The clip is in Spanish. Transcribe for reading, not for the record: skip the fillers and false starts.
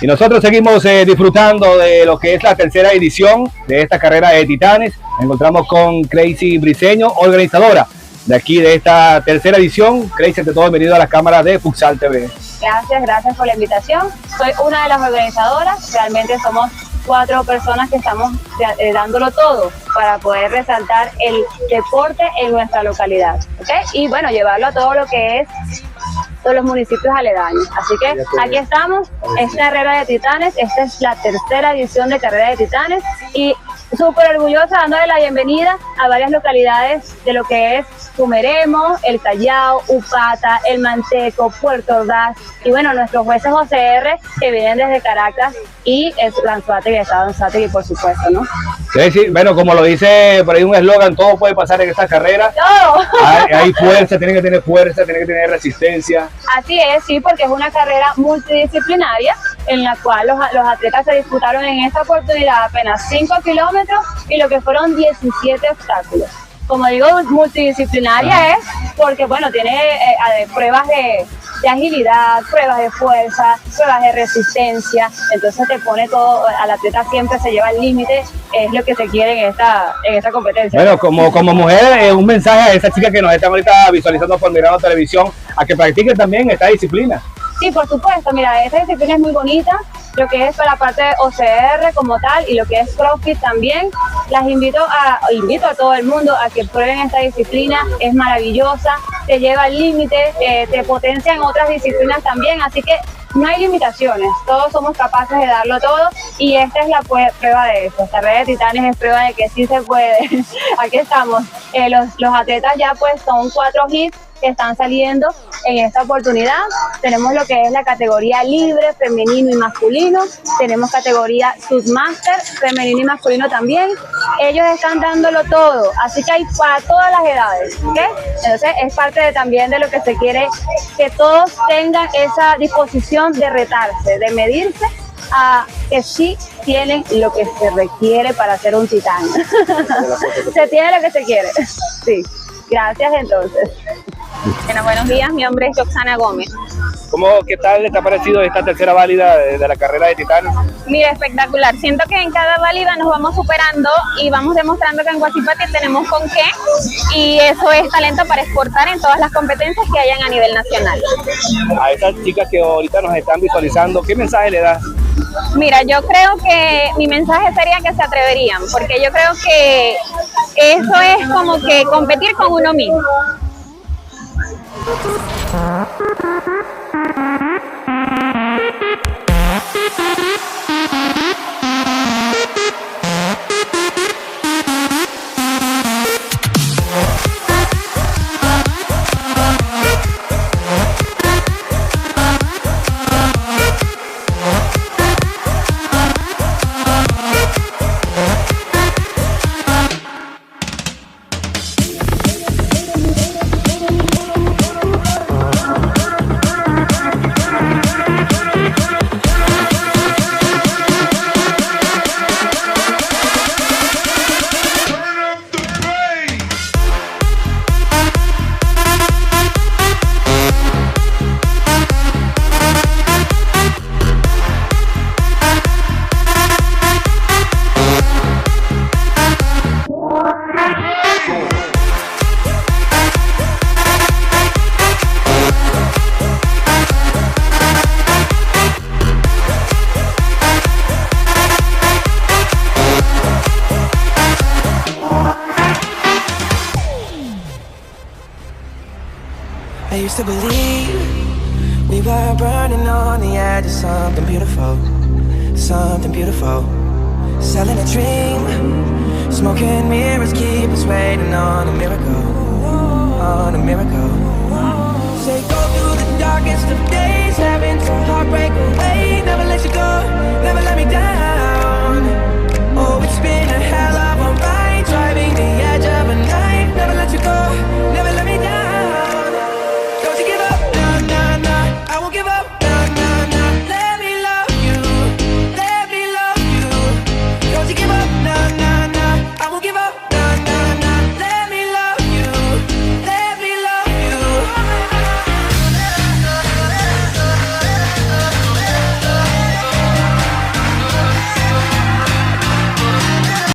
Y nosotros seguimos disfrutando de lo que es la tercera edición de esta carrera de Titanes. Nos encontramos con Crazy Briceño, organizadora de aquí de esta tercera edición. Crazy, ante todo, bienvenido a la cámara de Futsal TV. Gracias por la invitación. Soy una de las organizadoras. Realmente somos 4 personas que estamos dándolo todo para poder resaltar el deporte en nuestra localidad, ¿okay? Y bueno, llevarlo a todo lo que es todos los municipios aledaños. Así que aquí estamos, es Carrera de Titanes. Esta es la tercera edición de Carrera de Titanes y súper orgullosa dándole la bienvenida a varias localidades de lo que es Sumeremo, El Callao, Upata, El Manteco, Puerto Ordaz y bueno, nuestros jueces OCR que vienen desde Caracas y Lanzarote y Estado Anzoátegui, por supuesto, ¿no? Sí, bueno, como lo dice por ahí un eslogan, todo puede pasar en esta carrera. ¡Todo! Hay fuerza, tienen que tener fuerza, tienen que tener resistencia. Así es, sí, porque es una carrera multidisciplinaria en la cual los atletas se disputaron en esta oportunidad apenas 5 kilómetros y lo que fueron 17 obstáculos. Como digo, multidisciplinaria es porque, bueno, tiene pruebas de agilidad, pruebas de fuerza, pruebas de resistencia, entonces te pone todo, al atleta siempre se lleva al límite, es lo que se quiere en esta competencia. Bueno, como mujer, un mensaje a esa chica que nos están ahorita visualizando por Mirando Televisión, a que practiquen también esta disciplina. Sí, por supuesto, mira, esta disciplina es muy bonita, lo que es para la parte de OCR como tal y lo que es CrossFit también. Invito a todo el mundo a que prueben esta disciplina, es maravillosa, te lleva al límite, te potencia en otras disciplinas también, así que no hay limitaciones, todos somos capaces de darlo todo y esta es la prueba de eso. Esta Carrera de Titanes es prueba de que sí se puede. Aquí estamos, los atletas ya pues son 4 hits que están saliendo en esta oportunidad. Tenemos lo que es la categoría libre, femenino y masculino. Tenemos categoría submaster, femenino y masculino también. Ellos están dándolo todo, así que hay para todas las edades, ¿okay? Entonces es parte también de lo que se quiere, que todos tengan esa disposición de retarse, de medirse, a que sí tienen lo que se requiere para ser un titán. Se tiene lo que se quiere. Sí, gracias entonces. Bueno, buenos días, mi nombre es Roxana Gómez. ¿Qué tal le ha parecido esta tercera válida de la carrera de Titanes? Mira, espectacular. Siento que en cada válida nos vamos superando y vamos demostrando que en Guasipati tenemos con qué, y eso es talento para exportar en todas las competencias que hayan a nivel nacional. A esas chicas que ahorita nos están visualizando, ¿qué mensaje le das? Mira, yo creo que mi mensaje sería que se atreverían, porque yo creo que eso es como que competir con uno mismo. I used to believe we were burning on the edge of something beautiful, something beautiful. Selling a dream, smoking mirrors keep us waiting on a miracle, on a miracle. Say go through the darkest of days, having to heartbreak away.